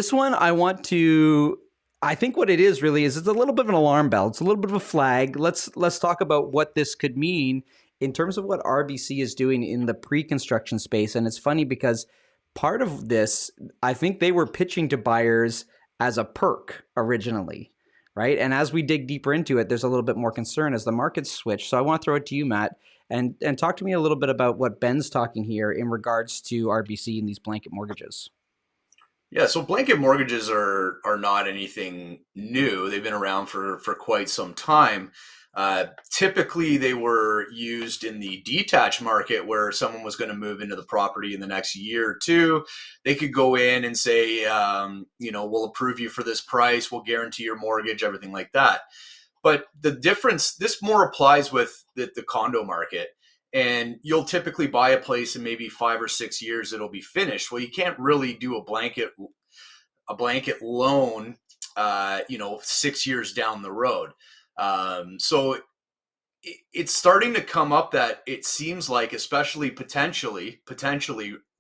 This one I think what it is really is it's a little bit of an alarm bell. It's a little bit of a flag. Let's talk about what this could mean in terms of what RBC is doing in the pre-construction space. And it's funny because part of this, I think they were pitching to buyers as a perk originally, right? And as we dig deeper into it, there's a little bit more concern as the markets switch. So I want to throw it to you, Matt, and talk to me a little bit about what Ben's talking here in regards to RBC and these blanket mortgages. Yeah, so blanket mortgages are not anything new. They've been around for quite some time. Typically, they were used in the detached market where someone was going to move into the property in the next year or two. They could go in and say, we'll approve you for this price, we'll guarantee your mortgage, everything like that. But the difference, this more applies with the condo market. And you'll typically buy a place in maybe 5 or 6 years, it'll be finished. Well, you can't really do a blanket loan, 6 years down the road. So it's starting to come up that it seems like, especially potentially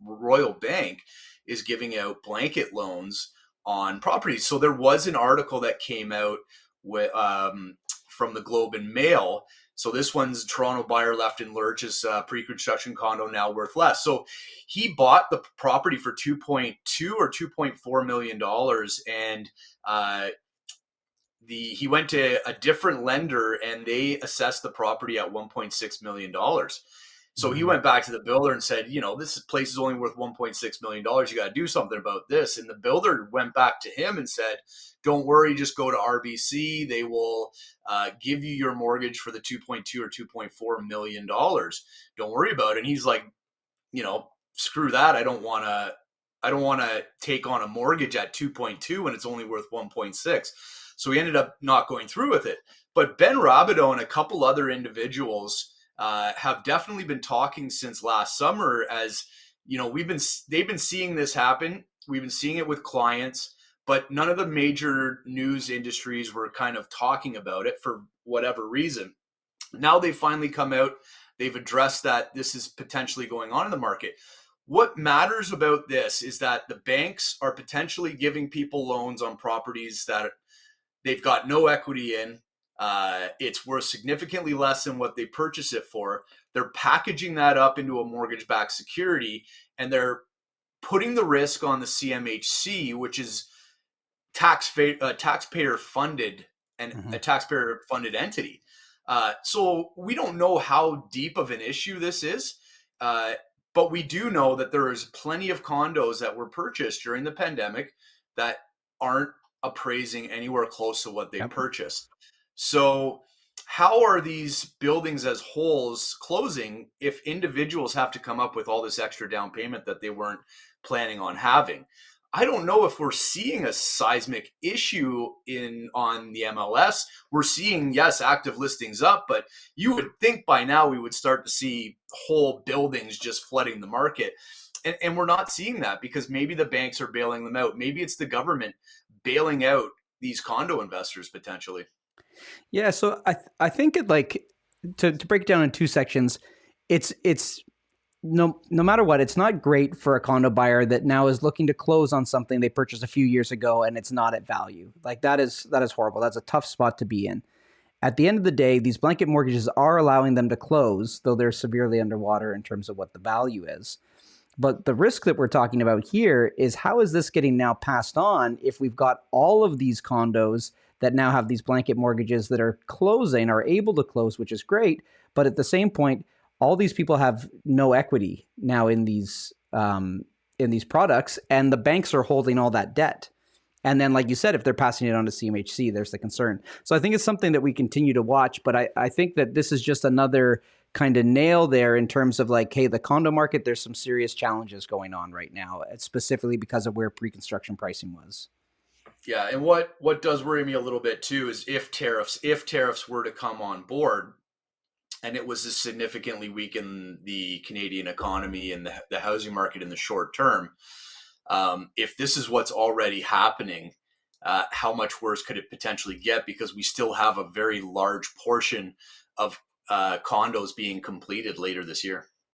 Royal Bank is giving out blanket loans on properties. So there was an article that came out with, from the Globe and Mail. So this one's Toronto buyer left in lurch, is pre-construction condo now worth less. So he bought the property for 2.2 or 2.4 million dollars, and he went to a different lender and they assessed the property at 1.6 million dollars. So he went back to the builder and said, this place is only worth 1.6 million dollars. You got to do something about this. And the builder went back to him and said, don't worry, just go to RBC. They will give you your mortgage for the 2.2 or 2.4 million dollars. Don't worry about it. And he's like, screw that. I don't want to take on a mortgage at 2.2 when it's only worth 1.6. So he ended up not going through with it. But Ben Rabideau and a couple other individuals have definitely been talking since last summer. As they've been seeing this happen. We've been seeing it with clients, but none of the major news industries were kind of talking about it for whatever reason. Now they've finally come out. They've addressed that this is potentially going on in the market. What matters about this is that the banks are potentially giving people loans on properties that they've got no equity in. It's worth significantly less than what they purchase it for. They're packaging that up into a mortgage-backed security, and they're putting the risk on the CMHC, which is taxpayer funded and a taxpayer funded entity. So we don't know how deep of an issue this is, but we do know that there is plenty of condos that were purchased during the pandemic that aren't appraising anywhere close to what they purchased. So how are these buildings as wholes closing if individuals have to come up with all this extra down payment that they weren't planning on having? I don't know if we're seeing a seismic issue on the MLS. We're seeing, yes, active listings up, but you would think by now we would start to see whole buildings just flooding the market. And we're not seeing that because maybe the banks are bailing them out. Maybe it's the government bailing out these condo investors potentially. Yeah, so I think it to break it down in two sections, it's no matter what, it's not great for a condo buyer that now is looking to close on something they purchased a few years ago and it's not at value. Like that is horrible. That's a tough spot to be in. At the end of the day, these blanket mortgages are allowing them to close, though they're severely underwater in terms of what the value is. But the risk that we're talking about here is how is this getting now passed on if we've got all of these condos that now have these blanket mortgages that are closing, are able to close, which is great. But at the same point, all these people have no equity now in these products, and the banks are holding all that debt. And then, like you said, if they're passing it on to CMHC, there's the concern. So I think it's something that we continue to watch, but I think that this is just another kind of nail there in terms of like, hey, the condo market, there's some serious challenges going on right now, specifically because of where pre-construction pricing was. Yeah, and what does worry me a little bit too is if tariffs were to come on board, and it was to significantly weaken the Canadian economy and the housing market in the short term. If this is what's already happening, how much worse could it potentially get? Because we still have a very large portion of condos being completed later this year.